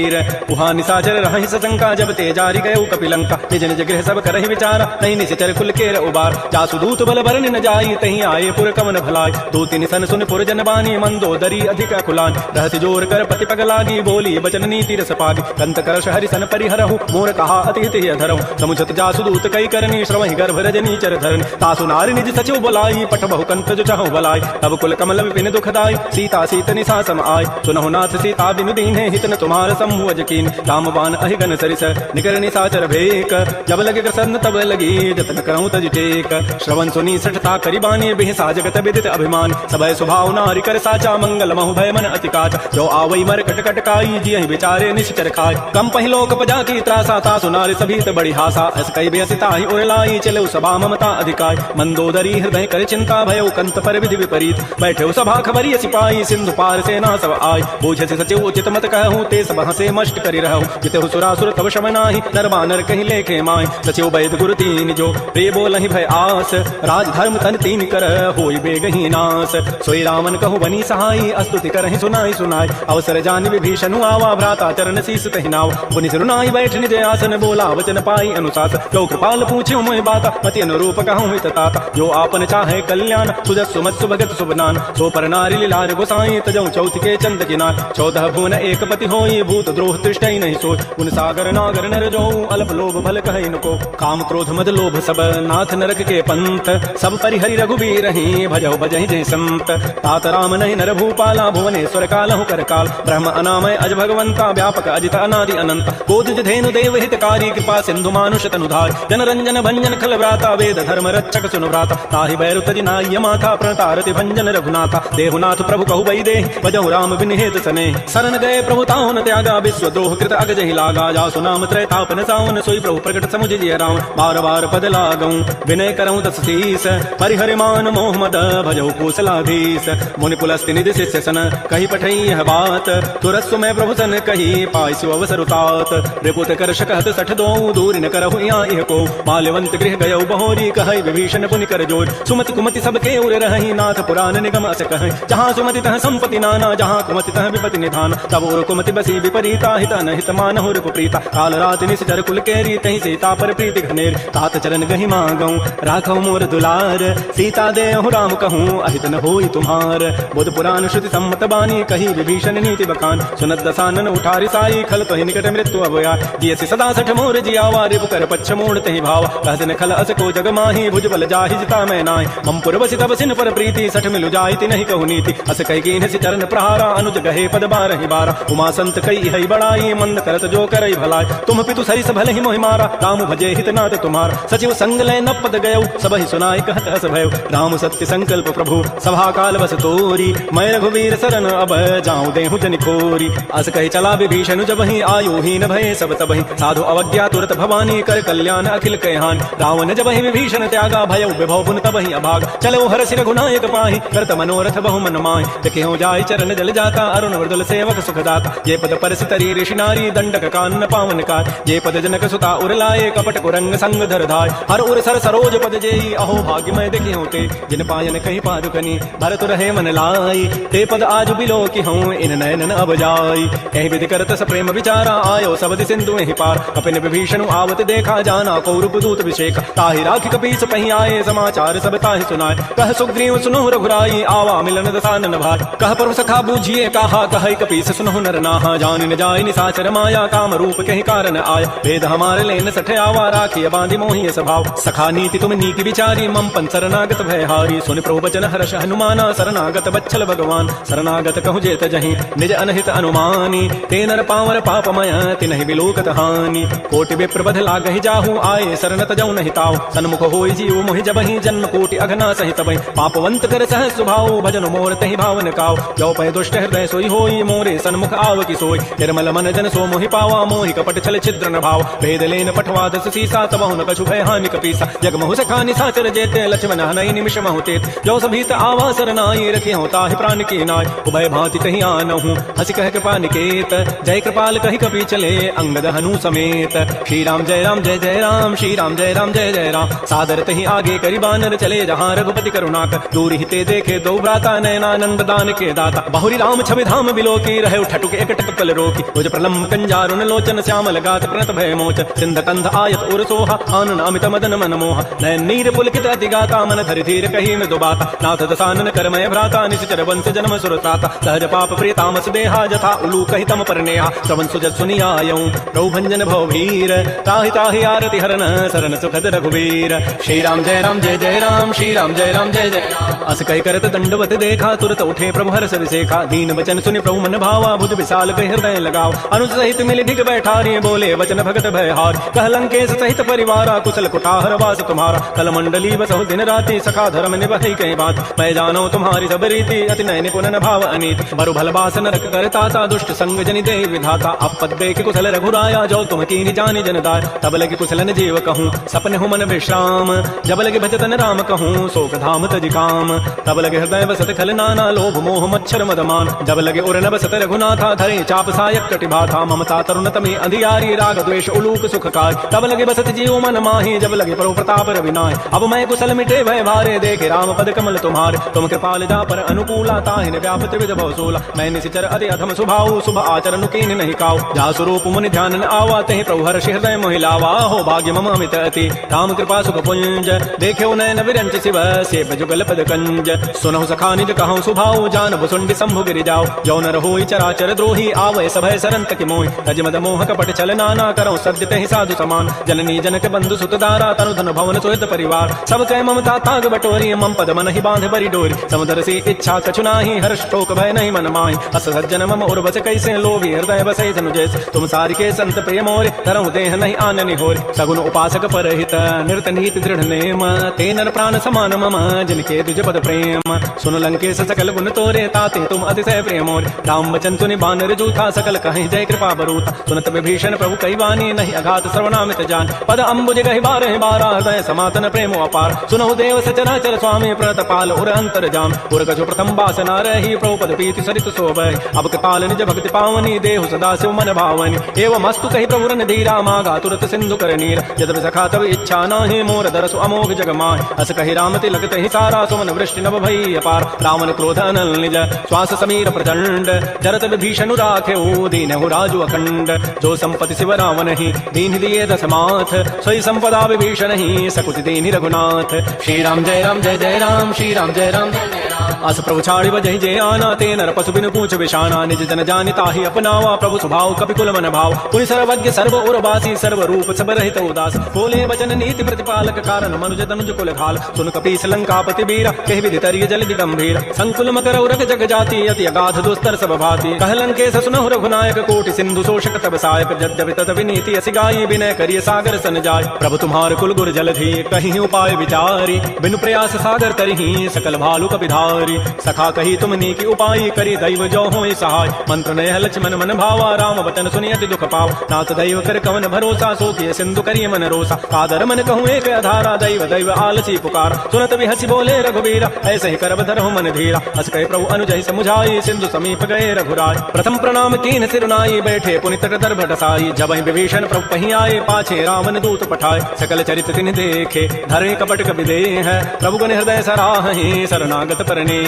Speaker 1: उहाँ निशाचर रहि सशंका जब ते जारी गए कपिलंका निज निज गृह सब करहि विचारा नहीं निश्चर कुल केर उबार जासु दूत बल बरन न जाई तहीं आए पुर कमन भलाई दो तीन सन सुन पुर जन बानी मंदोदरी अधिक कुलान रहस्य जोर कर पति पग लागी बोली बचन नीति रस पागी कंत करश हरि सन परिहरहु मोर कहा अति हित धरहु समुझत जासु दूत कई करनी श्रवहि गर्भ रजनी चर धरन तासु नारी निज सचिव बोलाई पठ बहु कंत जो चाहु बलाई तब कुल कमल विपिन दुखदाई सीता सीत निशा सम आय सुनहु नाथ सीता बिनु दीन्हे हितन तुम्हार समूह यकीन रामबान अहिगन सरिस निकर निशाचर भेक जब लगे प्रसन्न तब लगी जतन करऊं तज टेक श्रवण सुनी सठता करिबानी बिहसा जगत विदित अभिमान सबय स्वभाव नारी कर साचा मंगल महु भय मन अति काच जो आवई मर कट कटकाई जियहि विचारे निश्चर खाय कम पहिलोक पजा की त्रासा ता सुनारी सभीत बड़ी हासा अस कई बेसिता ही उरलाई चले सभा ममता अधिकाय मंदोदरी हृदय कर चिंता भयो कंत पर विधि विपरीत बैठे सभा खबरी सिपाही सिंधु पार सेना सब आय बूझे से सचिव उचित मत कहूँ ते सब हसे मष्ट करि रहूं जिते सुरासुर तब शम नाही नर बानर कहि लेखे माय सचिव वैद गुरु तीन जो प्रे बोलहि भय आस राज धर्म तन तीन कर होई बेगहि नास सोई रामन कहु बनी सहाई अस्तुति करहि सुनाई सुनाई अवसर जानि विभीषण आवा भ्राता चरण शीस तहि नाव पुनि सिरुनाई बैठ निज आसन बोला वचन पाई अनुशास जो कृपाल पूछ्यो मोहि बाता मति अनुरूप कहूँ हित ताता जो आपन चाहे कल्याण सुजस सुमत सुभगत सुबनान सो पर नारी लीलार गोसाई तजौ चौथ के चंद किनार 14 भुवन एक पति होई भूत द्रोह तृष्टि नहीं सोच उन सागर नागर नर जो अल्प लोभ भल कहि नको काम क्रोध मद लोभ सब नाथ नरक के पंथ सब परिहरि रघुबीर ही भजौ भजहि जय संत तात राम नहीं नर भूपाला भुवनेश्वर कालहु कर काल ब्रह्म अनामय अज भगवंता व्यापक अजित अनादि अनंत कोदिज धेनु देव हितकारी कृपा सिंधु मानुष तनुधाय जन रंजन भंजन खल व्राता वेद धर्म रक्षक सुनु व्राता ताहि बैरु तजि नाय माथा प्रणतारति भंजन रघुनाथा देहुनाथ प्रभु कहु बई दे भजौ राम बिन हेत सने शरण गए प्रभु ताहुन त्यागा विश्व द्रोह कृत अग जहि लागा जासु नाम त्रैतापन सावन सोई प्रभु प्रकट समुझ जिय राम बार बार पद लागऊं विनय करऊं दस शीस परिहरि मान मोह मद भजौ कौशलाधीश मुनि पुलस्ति निधि शिष्य सन कही पठई यह बात तुरस्सु में प्रभु सन कही पाइसु अवसर उतात रिपुत कर शकहत सठ दो दूर न करहु यहाँ इह को माल्यवंत गृह गयौ बहोरी कहई विभीषण पुनि कर जोर सुमति कुमति सबके उर रही नाथ पुराण निगम अस कह जहाँ सुमति तह संपति नाना जहाँ कुमति तह विपति निधान तब और कुमति बसी विपरीत लीता हित अनहित मानहु रिपु प्रीता काल रात निश्चर कुल केरी तही सीता पर प्रीति घनेर तात चरण गहि मांगऊं राखौ मोर दुलार सीता देहु राम कहूँ अहित न होई तुम्हार बुध पुराण श्रुति सम्मत बानी कही विभीषण नीति बखान सुनत दसानन उठारी साई खल तो निकट मृत्यु अभया जियसि सदा सठ मोर जियावा रिपु कर पच्छ मोड़ तहि भाव कहते खल अस को जग माही भुज बल जाहि जिता मैं नाय हम पुरवसि तब सिन पर प्रीति सठ मिलु जाइति नहीं कहु नीति अस कहि कीन्ह सि चरण प्रहारा अनुज गहे पद बारहि बारा उमा संत कई हई बड़ाई मंद करत जो करई भलाई तुम पितु सरिस भल ही मोहि मारा राम भजे हित नाथ तुम्हार सचिव संग लय न पद गयो सब ही सुनाई कहत हस भयो राम सत्य संकल्प प्रभु सभा काल बस तोरी मैं रघुवीर सरन अब जाऊं देहु जनि खोरी अस कहि चला विभीषण जब ही आयु हीन भय सब तब ही साधु अवज्ञा तुरत भवानी कर कल्याण अखिल कहान रावण जब ही विभीषण त्यागा भय विभव पुन तब ही अभाग चलो हरसि रघुनायक पाहि करत मनोरथ बहु मन माहि देखियो जाय चरण जल जाता अरुण मृदुल सेवक सुखदाता ये पद परसि तरी ऋषि नारी दंडक कान्न पावन कार ये पद जनक सुता उर लाए कपट कुरंग संग धर धाय हर उर सर सरोज पद जेई अहो भाग्य मैं देखि होते जिन पायन कहीं पादुकनी भरत रहे मन लाई ते पद आज बिलो की हूँ इन नयन अब जाई कहीं विधि करत स प्रेम विचारा आयो सबदि सिंधु ही पार कपिन विभीषण आवत देखा जाना कौरव दूत विषेक ताहि राखि कपीस पही आए समाचार सब ताहि सुनाए कह सुग्रीव सुनो रघुराई आवा मिलन दसानन भाई कह पर सखा बूझिए कहा कह कपीस सुनो नर नाहा जान न जाय निसाचर माया काम रूप कहीं कारण आय भेद हमारे लेन सठ आवा राखी बांधि मोहि स्वभाव सखा नीति तुम नीति विचारी मम पन शरणागत भयहारी सुन प्रभु बचन हर्ष हनुमाना शरणागत बच्छल भगवान शरणागत कहु जेत जहि निज अनहित अनुमानी ते नर पावर पापमय तिनहि विलोकत हानि कोटि विप्र बध लागहि जाहु आए शरणत जौ नहि ताव सन्मुख होई जीव मोहि जबहि जन्म कोटि अघना सहित भई पापवंत कर सह स्वभाव भजन मोर तहि भावन काव जो पय दुष्ट हृदय सोई होई मोरे सन्मुख आव की सोई निर्मल मन जन सो मोहि पावा मोहि कपट छल छिद्र न भाव भेद लेन पठवा दस सीसा तबहु न कछु भय हानि कपीसा जग महु सखा निसाचर जेते लक्ष्मण हनई निमिष महु तेत जो सभीत आवा सरनाई रखे होता है प्राण की नाय उभय भांति तहि आनहु हसि कह कृपा निकेत जय कृपाल कहि कपि चले अंगद हनु समेत श्री राम जय राम जय जय राम श्री राम जय राम जय जय राम सादर तहि आगे करि बानर चले जहाँ रघुपति करुणाकर दूर हिते देखे दो भ्राता नयनानंद दान के दाता बहुरी राम छवि धाम बिलोकी रहे ठटुक एक टकल रोकी उज प्रलम कंजारुन लोचन श्यामल गात प्रणत भय मोच सिंध कंध आयत उर सोहा आनन अमित मदन मन मोह नयन नीर पुलकित अति गाता मन धरि धीर कही में दुबाता नाथ दसानन करमय भ्राता निश्चर वंश जन्म सुरताता सहज पाप प्रिय तामस देहा जथा उलू कहि तम परनेहा श्रवण सुजत सुनियायऊं प्रभु भंजन भव वीर ताहि ताहि आरति हरन सरन सुखद रघुवीर श्री राम जय राम जय जय राम श्री राम जय राम जय जय अस कहि करत दंडवत देखा तुरत उठे प्रभु हर्ष विसेखा दीन वचन सुनि प्रभु मन भावा भुज विशाल कहि हृदय लगाओ अनुज सहित मिल धिक बैठारी बोले वचन भगत भयहार कह लंकेश सहित परिवारा कुशल कुठार वास तुम्हारा कल मंडली बसहु दिन राति सखा धर्म निभहि कहीं बात मैं जानो तुम्हारी सब रीति अति नयन पुनन भाव अनीत बरु भल बास नरक करता सा दुष्ट संग जनि दे विधाता अपद देख कुशल रघुराया जो तुम कीनि जानि जन दाय तब लगे कुशलन जीव कहूँ सपन हु मन विश्राम जब लगे भजतन राम कहूँ शोक धाम तज काम तब लगे हृदय बसत खल नाना लोभ मोह मच्छर मदमान जब लगे उर न बसत रघुनाथा धरे चाप सायक कटिभाथा ममता तरुण तमे अधियारी राग द्वेष उलूक सुख काय तब लगे बसत जीव मन माही जब लगे परो प्रताप रविनाय अब मैं कुशल मिटे भय भारे देखे राम पद कमल तुम्हारे तुम कृपाल जा पर अनुकूला ताहिन व्याप त्रिविध भव सोला मैं निशिचर अति अधम सुभाव शुभ आचरण कीन नहीं काव जा स्वरूप मुनि ध्यान आवा ते प्रभु हर्ष हृदय मोहिलावा हो भाग्य मम अमित अति राम कृपा सुख पुंज देखे नयन विरंच शिव से जुगल पद कंज सुनहु सखा निज कहूँ सुभाव जान भुसुंड शंभु गिरि जाओ जो न रहोई चराचर द्रोही आवय सभय सरंत की मोहि तज मद मोह कपट छल नाना करो सद्य तहि साधु समान जननी जनक बंधु सुत दारा तनु धन भवन सुहृद परिवार सब कह ममता ताग बटोरी मम पद मन ही बांध बरी डोरी समुद्र से इच्छा कछु नाही हर्ष शोक भय नहीं मन माहि अस सज्जन मम उर बस कैसे लोभी हृदय बसै धनु जैसे तुम सारि के संत प्रिय मोरे तरहु देह नहीं आननि होरे सगुन उपासक परहित निरत नीति दृढ़ नेम ते नर प्राण समान मम जिनके तुझ पद प्रेम सुन लंकेश सकल गुण तोरे ताते तुम अतिशय प्रेम मोरे राम वचन सुनि बानर जूथा सकल कहीं जय कृपा बरूथा सुनत विभीषण प्रभु कई वाणी नहीं अघात सर्वनामित जान पद अम्बुज गहि बारह बारा हृदय समातन प्रेम अपार सुनहु देव सचराचर स्वामी प्रतपाल उर अंतर जाम उर कछु प्रथम वासना रही प्रभु पद प्रीति सरित शोभय अब कृपाल निज भक्ति पावनी देहु सदा शिव मन भावनी एवं मस्तु कहि प्रभु रन धीरा मागा तुरत सिंधु कर नीर जद सखा तब इच्छा नाहि मोर दरसु अमोघ जग माय अस कहि राम तिलक तहि सारा सुमन वृष्टि नभ भई अपार रावण क्रोध अनल निज श्वास समीर प्रचंड जरत विभीषण राखे प्रभु दीन हो राजू अखंड, जो संपत्ति शिव रावण ही दीन दिए दशमाथ, सोई संपदा विभीषण ही सकुच दीन रघुनाथ। श्री राम जय राम जय जय राम, श्री राम जय राम जय जय राम। अस प्रभु छाड़ी बजहि जय आना, ते नर पशु बिनु पूछ विशाना, निज जन जानिता ही अपनावा, प्रभु स्वभाव कपि कुल मन भाव, पुनि सर्वज्ञ सर्व उर्वासी, सर्व रूप सब रहित उदास, बोले वचन नीति प्रतिपालक, कारण मनुज तनुज कुल घाल, सुन कपीस लंकापति बीरा, कहि विधि तरिय जल गंभीर, संकुल मकर उरग जग जाति, अति अगाध दुस्तर सब भाति, कह लंकेश सुनहु रघुनायक, कोटि सिंधु शोषक तब सायक, यद्यपि तत विनीति असि गाई, विनय करिय सागर सन जाय, प्रभु तुम्हार कुल गुर जलधि, कहीं उपाय विचारी, बिनु प्रयास सागर तरहि, सकल भालु कपिधारी, सखा कही तुमनी की उपाय, करी दैव जो होय सहाय, मंत्र नय लक्ष्मण मन भावा, राम वचन सुनि अति दुख पाव, नाथ दैव कर कवन भरोसा, सो किय सिंधु करिय मन रोसा, कादर मन कहूँ एक आधारा, दैव दैव आलसी पुकार, सुनत भी हंसी बोले रघुबीरा, ऐसे ही करब धरहु मन धीरा, हस कहे प्रभु अनुजहि समुझाई, सिंधु समीप गए रघुराय, प्रथम प्रणाम कीन सिरुनाई, बैठे पुनि तट दर्भ डसाई, जब विभीषण प्रभु पही आए, पाछे रावण दूत पठाए, सकल चरित तिन्हि देखे, धरे कपट कपि देह, प्रभु गुण हृदय सराहि, शरणागत परनेह,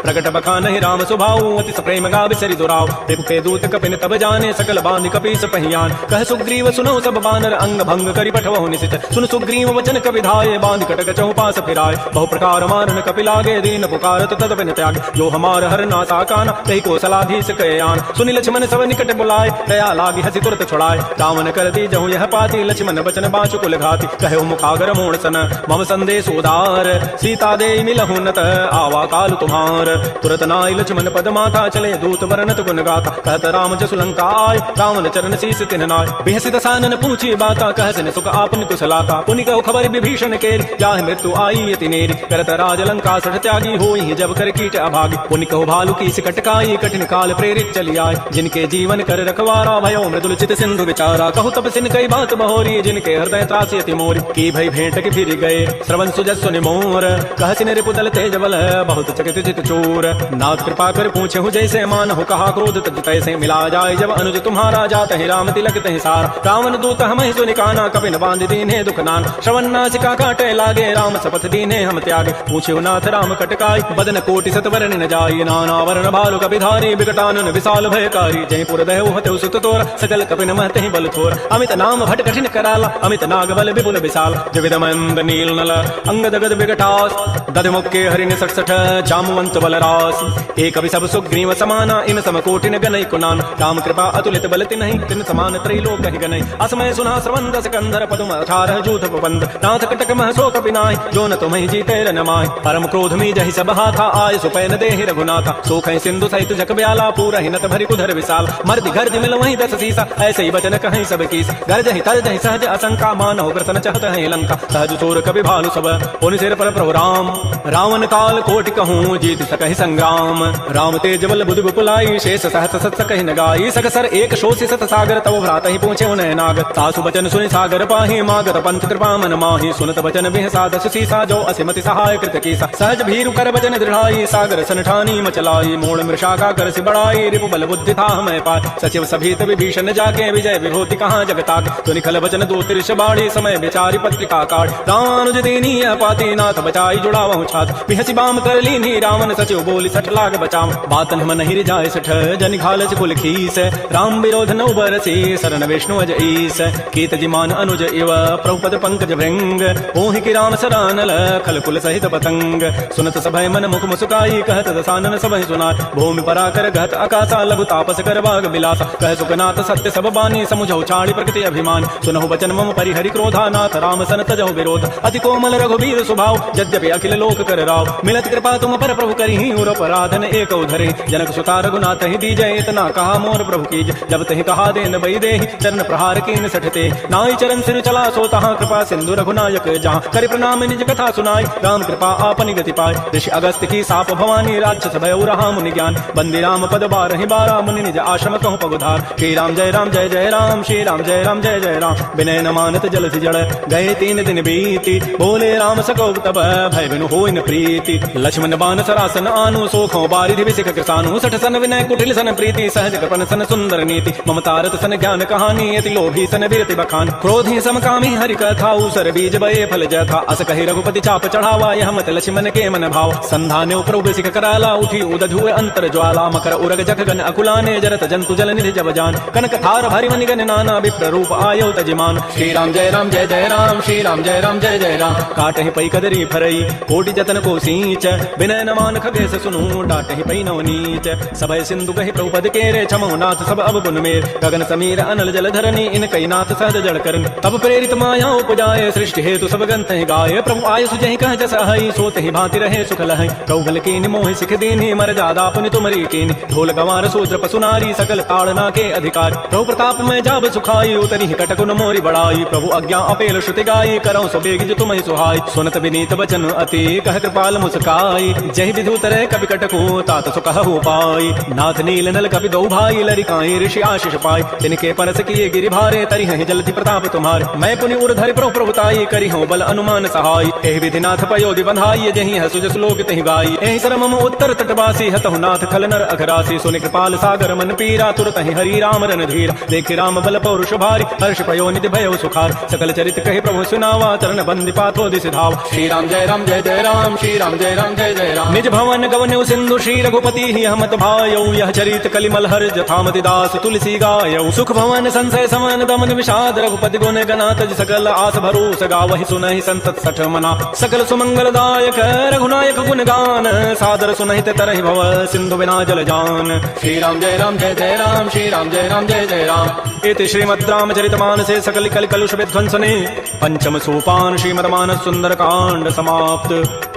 Speaker 1: प्रगट बखानहि राम सुभाऊ, अति प्रेम गावि सरि दुराव, रिपु के दूत कपिन तब जाने, सकल बांधि कपीस पहियान, कह सुग्रीव सुनो सब बानर, अंग भंग करि पठवहु निशित, सुन सुग्रीव वचन कपि धाये, बांधि कटक चहु पास फिराय, बहु प्रकार मारन कपि लागे, दीन पुकारत तद बिन त्याग, जो हमार हर नासा काना, कहि कौशलाधीश कहे आन, सुनि लक्ष्मण सब निकट बुलाए, दया लागी हसी तुरत छुड़ाए, रावण कर दी जहु यह पाती, लक्ष्मण बचन बाचु कुल घाती, कहे मुखागर मोण सन, मम संदेश उदार, सीता दे मिलहु नत, आवा काल तुम्हार, तुरत नाई लक्ष्मण पद माथा, चले दूत वर्णत गुण गाथा, कहत राम जसु लंका आय, रावण चरण शीस तिन्ह नाय, बिहसि दसानन पूछी बाता, कहसन सुख आपन कुशलाता, पुनि कहु खबर विभीषण केरी, जाहि मृत्यु आई यति नेरी, करत राज लंका सठ त्यागी, होई जब कर कीट अभागी, पुनि कहु भालु की सिकटकाई, कठिन काल प्रेरित चली आय, जिनके जीवन कर रखवारा, भयो मृदुल चित सिंधु विचारा, कहु तपसिन कई बात बहोरी, जिनके हृदय त्रासी अति मोरी, की भई भेंट के फिर गए, श्रवण सुजस सुनि मोर, कहसिन रिपुदल तेज बल, बहुत चकित चित चोर, नाथ कृपा कर पूछे हूँ जैसे मानहु, कहा क्रोध तज तैसे, मिला जाए जब अनुज तुम्हारा, जात ही राम तिलक तहि सार, रावण दूत हम ही सुनि काना, कपिन बांध दीन्हे दुख नान, श्रवण नासिका काटे लागे, राम शपथ दीन्हे हम त्यागे, पूछे नाथ राम कटकाई, बदन कोटि सत वरण न जाई, नाना वरण भालु कपिधारी, विकटानन विशाल भयकारी, जयपुर दहु हतु सुत तोर, सकल कपिन महते बल थोर, अमित नाम भट कठिन कराला, अमित नाग बल विपुल विशाल, जविद मंद नील नल, अंग दगद विकटास, दध मुक्के हरिण सठसठ, जामवंत बलरास, एक कवि सब सुग्रीव समाना, इन सम कोटिन गनई कुनान, राम कृपा अतुलित बल तिन्हि, तिन समान त्रैलोक ही गनई, असमय सुना श्रवण दस कंधर, पदुम 18 जूथ बंद, नाथ कटक मह सो कपि नाहि, जो न तुम्हि जीते न माहि, परम क्रोध मी जहि सब हाथा, आय सुपैन देहि रघुनाथा, सोखै सिंधु सहित जग ब्याला, पूरा ही नत भरि कुधर विशाल, मर्दि गर्ज मिल वहीं 10 सीसा, ऐसे ही वचन कहीं सब कीस, गर्जहि तर्जहि सहज असंका, मानहु ग्रसन चहत है लंका, सहज चोर कपि भालु सब, पुनि सिर पर प्रभु राम, रावण काल कोटि कहूँ, जीत सकहि संग्राम, राम तेज बल बुद्धि विपुलाई, शेष सहत सत सकहि न गाई, सकसर एक शोषि सत सागर, तव भ्रात ही पूछे उन्हें नाग, सासु बचन सुनि सागर पाहि, मागत पंथ कृपा मन माहि, सुनत बचन बिह साधस सीसा, जो असिमति सहाय कृत कीसा, सहज भीरु कर बचन दृढ़ाई, सागर सन ठानी मचलाई, मूल मृषा का कर सिबड़ाई, रिपु बल बुद्धि था मैं पाय, सचिव सभीत विभीषण जाके, विजय विभूति कहाँ जगताक, सुनि खल बचन दो तिरष बाड़ी, समय विचारी पत्रिका काट, रामानुज देनी पाती, नाथ बचाई जुड़ावहु छात, बिहसी बाम कर लीनी, रावण सचिव बोली सठ लाग बचाव, बातन मन हिर जाय सठ, जनि खालच कुल खीस, राम विरोध नौ बरसी, शरण विष्णु अज ईस, कीत जिमान अनुज इव, प्रभुपद पंकज भृंग, ओहि की राम सरानल, खल कुल सहित पतंग, सुनत सभय मन मुख मुस्काई, कहत दसानन सबहि सुनाय, भूमि पराकर गहत आकाशा, लघु तापस कर बाग बिलासा, कह सुखनाथ सत्य सब बानी, समुझौ छाड़ी प्रकृति अभिमान, सुनहु बचन मम परिहरि क्रोधा, नाथ राम सन तजहु विरोध, अति कोमल रघुबीर स्वभाव, यद्यपि अखिल लोक कर राव, मिलत कृपा तुम पर प्रभु करिहि, और अपराधन एक उधरे, जनक सुता रघुनाथ ही दीजय, इतना कहा मोर प्रभु कीज, जब तहि कहा देन बई देहि, चरण प्रहार कीन सठते, नाई चरण सिर चला सो तहाँ, कृपा सिंधु रघुनायक जहाँ, करि प्रणाम निज कथा सुनाई, राम कृपा आपनि गति पाय, ऋषि अगस्त की साप भवानी, राक्षस भय रहा मुनि ज्ञान, बंदी राम पद बारहि बारा, मुनि निज आश्रम कहूँ पगुधार, श्री राम जय राम जय जय राम, श्री राम जय राम जय जय राम, विनय न मानत जलधि जड़, गए 3 दिन बीती, बोले राम सको तब, भय बिनु होई न प्रीति, लक्ष्मण बान सरासन आनु सोखों बारिधि विसिख कृसानु सठ सन विनय कुटिल सन प्रीति सहज कृपन सन सुंदर नीति ममतारत सन ज्ञान कहानी अति लोभी सन विरति बखान क्रोधी समकामी हरि कथा उसर बीज बये फल जथा अस कहि रघुपति चाप चढ़ावा यह मत लक्ष्मण के मन भाव संधाने प्रभु सिख कराला उठी उदधुए अंतर ज्वाला मकर उरग जख गन अकुलाने जरत जंतु जल निधि जब जान कनक थार भारी मनि गन नाना विप्र रूप आयो तजिमान श्री राम जय राम जय जय राम श्री राम जय राम जय जय राम काटहि पै कदरी फरई कोटि जतन को सींच विनय न मान खगेश सुनु डाटहि पै नव नीच सबय सिंधु कहि प्रभुपद के रे छमो नाथ सब अब गुन मेर गगन समीर अनल जल धरनी इन कई नाथ सहज जड़ करन तब प्रेरित माया उपजाए सृष्टि हेतु सब गंत गाय प्रभु आय सुजहि कह जस हई सोत ही भांति रहे सुख लहै कौगल कीन मोहि सिख दीनी मर जादा पुनि तुमरी कीन ढोल गवार सूत्र पसुनारी सकल ताड़ना के अधिकार प्रभु प्रताप में जाब सुखाई उतरी कटकुन मोरी बड़ाई प्रभु आज्ञा अपेल श्रुति गाई करौ सो बेग जो तुम्हि सुहाई सुनत विनीत वचन अति कह कृपाल मुस्काई जहि विधु तरह कवि कटको तात सो कहु पाई नाथ नील नल कवि दो भाई लरिकाई ऋषि आशीष पाई तिनके परस किए गिरि भारे तरि हैं जलति प्रताप तुम्हारे मैं पुनि उर्धरि प्रभु प्रभुताई करि हूँ बल अनुमान सहाय एहि विधि नाथ पयोधि बंधाई जहि है सुजस लोक तहि गाई एहि सरमम उत्तर तटवासी हतहु नाथ खल नर अघरासी सुनि कृपाल सागर मन पीरा तुरत ही हरि राम रन धीरा देखि राम बल पौरुष भारी हर्ष पयो निधि भयो सुखार सकल चरित कहि प्रभु सुनावा चरण बंदि पाथो दिस धाव श्री राम जय राम जय जय राम श्री राम जय राम जय जय राम निज भवन गवन्यु सिंधु श्री रघुपति ही हमत भायौ यह चरित कलिमल हर जथामति दास तुलसी गायौ सुख भवन संशय समन दमन विषाद रघुपति गुण गणात सकल आस भरोस गावहि सुनहि संतत सठ मना सकल सुमंगलदायक रघुनायक गुण गान सादर सुनहित तरहि भव सिंधु बिना जल जान श्री राम जय राम जय जय राम श्री राम जय राम जय जय राम इति श्रीमद् रामचरितमानसे सकल कल कलुष विध्वंसने पंचम सोपान श्रीमद् मानस सुंदर कांड समाप्त।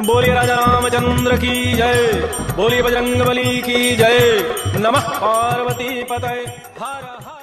Speaker 1: बोलिए राजा रामचंद्र की जय, बोलिए बजरंग बली की जय। नमः पार्वती पतये हर हर।